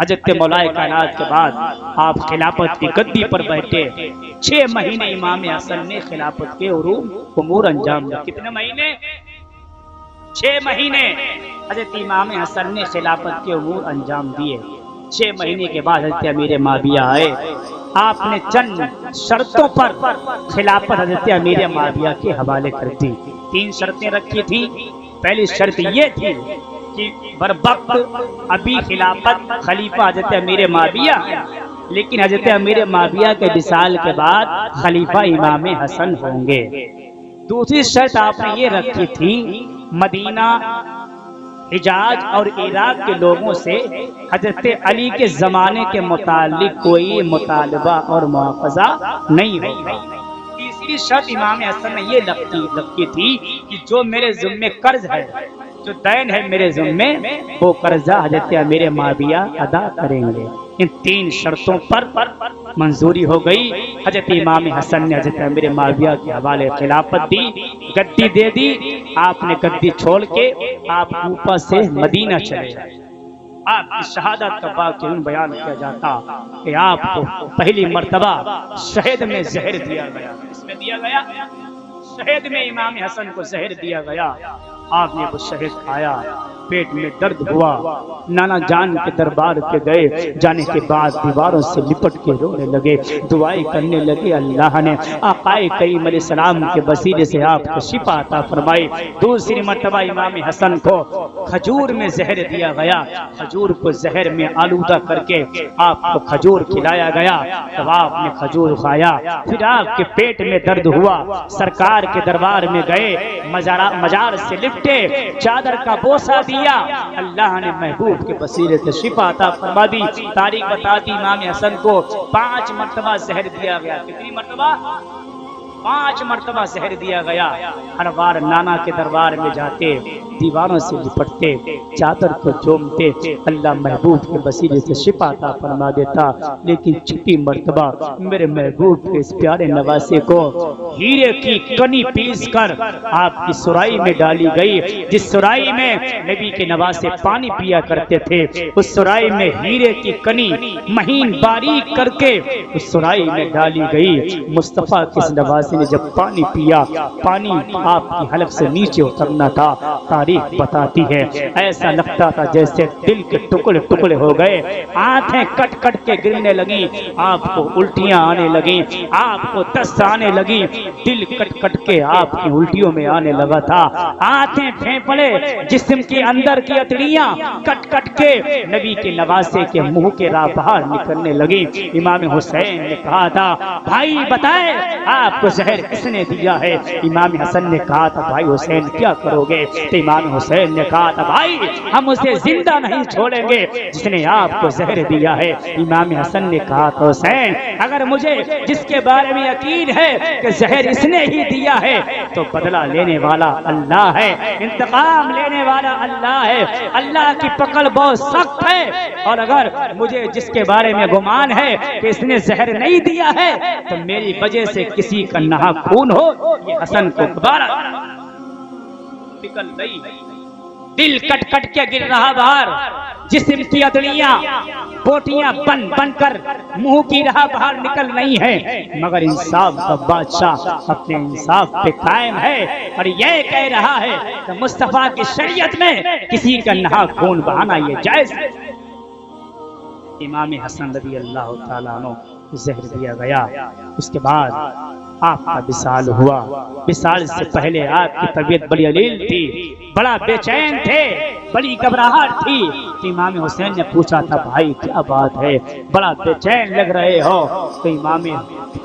حضرت مولا کائنات کے بعد آپ خلافت کی گدی پر بیٹھے 6 مہینے امام حسن نے خلافت کے امور انجام دیے۔ کتنے مہینے؟ 6 مہینے حضرت امام حسن نے خلافت کے امور انجام دیے۔ 6 مہینے کے بعد حضرت امیر معاویہ آئے، آپ نے چند شرطوں پر خلافت حضرت امیر معاویہ کے حوالے کر دی۔ 3 شرطیں رکھی تھی۔ پہلی شرط یہ تھی کہ بروقت ابھی خلافت خلیفہ حضرت امیر معاویہ ہے، لیکن حضرت امیر معاویہ کے وصال کے بعد خلیفہ امام حسن ہوں گے۔ دوسری شرط آپ نے یہ رکھی تھی، مدینہ، حجاز اور عراق کے لوگوں سے حضرت علی کے زمانے کے متعلق کوئی مطالبہ اور مواخذہ نہیں ہوگا۔ تیسری شرط امام حسن نے یہ رکھی تھی کہ جو میرے ذمے قرض ہے، جو دین ہے میرے ذمے، وہ قرضہ حضرت امیر معاویہ ادا کریں گے۔ ان 3 شرطوں پر منظوری ہو گئی۔ حضرت امام حسن نے حضرت امیر معاویہ کے حوالے خلافت دی، گدی دے دی۔ آپ نے گدی چھوڑ کے آپ کوفہ سے مدینہ چلے گئے۔ آپ کی شہادت کا واقعہ بیان کیا جاتا کہ آپ کو پہلی مرتبہ شہد میں زہر دیا گیا۔ اس میں دیا گیا شہد میں امام حسن کو زہر دیا گیا۔ آپ نے وہ شہد کھایا، پیٹ میں درد ہوا، نانا جان کے دربار پہ گئے، جانے کے بعد دیواروں سے لپٹ کے رونے لگے، دعائیں کرنے لگے۔ اللہ نے آقا کریم علیہ السلام کے وسیلے سے آپ کو شفا عطا فرمائی۔ دوسری مرتبہ امام حسن کو کھجور میں زہر دیا گیا، کھجور کو زہر میں آلودہ کر کے آپ کو کھجور کھلایا گیا۔ تب آپ نے کھجور کھایا، پھر آپ کے پیٹ میں درد ہوا، سرکار کے دربار میں گئے، مزار سے لپٹے، چادر کا بوسہ دیا، اللہ نے محبوب کے وسیلے سے شفا عطا فرما دی۔ تاریخ بتاتی امام حسن کو 5 مرتبہ زہر دیا گیا۔ کتنی مرتبہ؟ 5 مرتبہ زہر دیا گیا۔ ہر بار نانا کے دربار میں جاتے، دیواروں سے لپٹتے، چادر کو چومتے، اللہ محبوب کے وسیلے سے شفا عطا فرما دیتا۔ لیکن 6 مرتبہ میرے محبوب کے اس پیارے نواسے کو ہیرے کی کنی پیس کر آپ کی سرائی میں ڈالی گئی۔ جس سرائی میں نبی کے نواسے پانی پیا کرتے تھے، اس سرائی میں ہیرے کی کنی مہین باریک کر کے اس سرائی میں ڈالی گئی۔ مصطفیٰ کے نواسے نے جب پانی پیا، پانی آپ کی حلق سے نیچے اترنا تھا۔ تاریخ بتاتی ہے ایسا لگتا تھا جیسے دل کے ٹکڑے ٹکڑے ہو گئے، آنکھیں کٹ کٹ کے گرنے لگیں، آپ کو الٹیاں آنے لگیں، آپ کو دست آنے لگی، دل کٹ کٹ کے آپ کی الٹیوں میں آنے لگا تھا، آنکھیں پھیپھڑے، جسم کے اندر کی اتڑیاں کٹ کٹ کے نبی کے نواسے کے منہ کے راہ باہر نکلنے لگی۔ امام حسین نے کہا تھا بھائی بتائے آپ کو زہر کس نے دیا ہے؟ امام حسن نے کہا تھا بھائی حسین کیا کرو گے؟ تو امام حسین نے کہا تھا بھائی ہم اسے زندہ نہیں چھوڑیں گے جس نے آپ کو زہر دیا ہے۔ امام حسن نے کہا تھا حسین اگر مجھے جس کے بارے میں یقین ہے کہ زہر اس نے ہی دیا ہے تو بدلہ لینے والا اللہ ہے، انتقام لینے والا اللہ ہے، اللہ کی پکڑ بہت سخت ہے، اور اگر مجھے جس کے بارے میں گمان ہے کہ اس نے زہر نہیں دیا ہے تو میری وجہ سے کسی کا نہا خون ہو، یہ حسن کو دوبارہ نکل گئی، دل کٹ کٹ کے گر رہا باہر، جسم کی اتڑیاں بوٹیاں بن بن کر منہ کی راہ باہر نکل رہی ہیں، مگر انصاف کا بادشاہ اپنے انصاف پہ قائم ہے اور یہ کہہ رہا ہے کہ مصطفیٰ کی شریعت میں کسی کا نہا خون بہانا یہ جائز ہے۔ امام حسن رضی اللہ تعالیٰ عنہ زہر دیا گیا، اس کے بعد آپ کا وصال ہوا۔ وصال سے پہلے آپ کی طبیعت بڑی علیل تھی، بڑا بے چین تھے، بڑی گھبراہٹ تھی۔ تو امام حسین نے پوچھا تھا بھائی کیا بات ہے، بڑا بے چین لگ رہے ہو؟ تو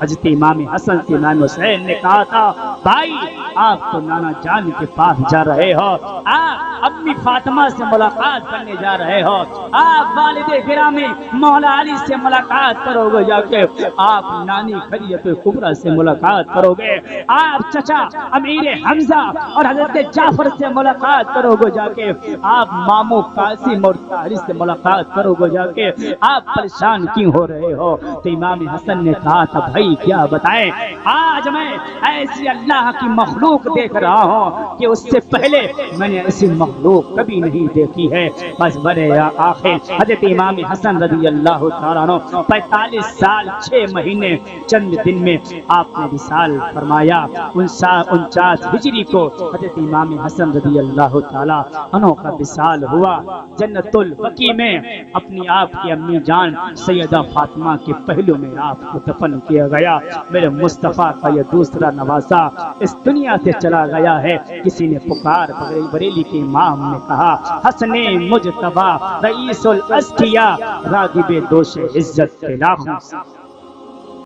حضرت امام حسن سے امام حسین نے کہا تھا بھائی آپ تو نانا جان کے پاس جا رہے ہو، آپ امی فاطمہ سے ملاقات کرنے جا رہے ہو، آپ والد گرامی مولا علی سے ملاقات کرو گے جا کے، آپ نانی خدیجہ کبریٰ سے ملاقات کرو گے، آپ چچا امیر حمزہ اور حضرت جعفر سے ملاقات کرو گے جا کے، آپ ماموں قاسم اور طاہر سے ملاقات کرو گے جا کے، آپ پریشان کیوں ہو رہے ہو؟ تو امام حسن نے کہا تھا بھائی کیا بتائیں، آج میں ایسی اللہ کی مخلوق مخلوق دیکھ رہا ہوں کہ اس سے پہلے میں نے ایسی مخلوق کبھی نہیں دیکھی ہے۔ بس بڑے آخر حضرت امام حسن رضی اللہ تعالیٰ عنہ 45 سال 6 مہینے چند دن میں آپ نے وصال فرمایا۔ 49 ہجری کو حضرت امام حسن رضی اللہ تعالیٰ عنہ کا وصال ہوا۔ جنت البقیع میں اپنی آپ کی امی جان سیدہ فاطمہ کے پہلو میں آپ کو دفن کیا گیا۔ میرے مصطفیٰ کا یہ دوسرا نواسا اس دنیا سے چلا گیا ہے۔ کسی نے پکار بریلی کے امام نے کہا، حسن مجتبیٰ رئیس الاسقیاء راغب دوش عزت کے لاکھوں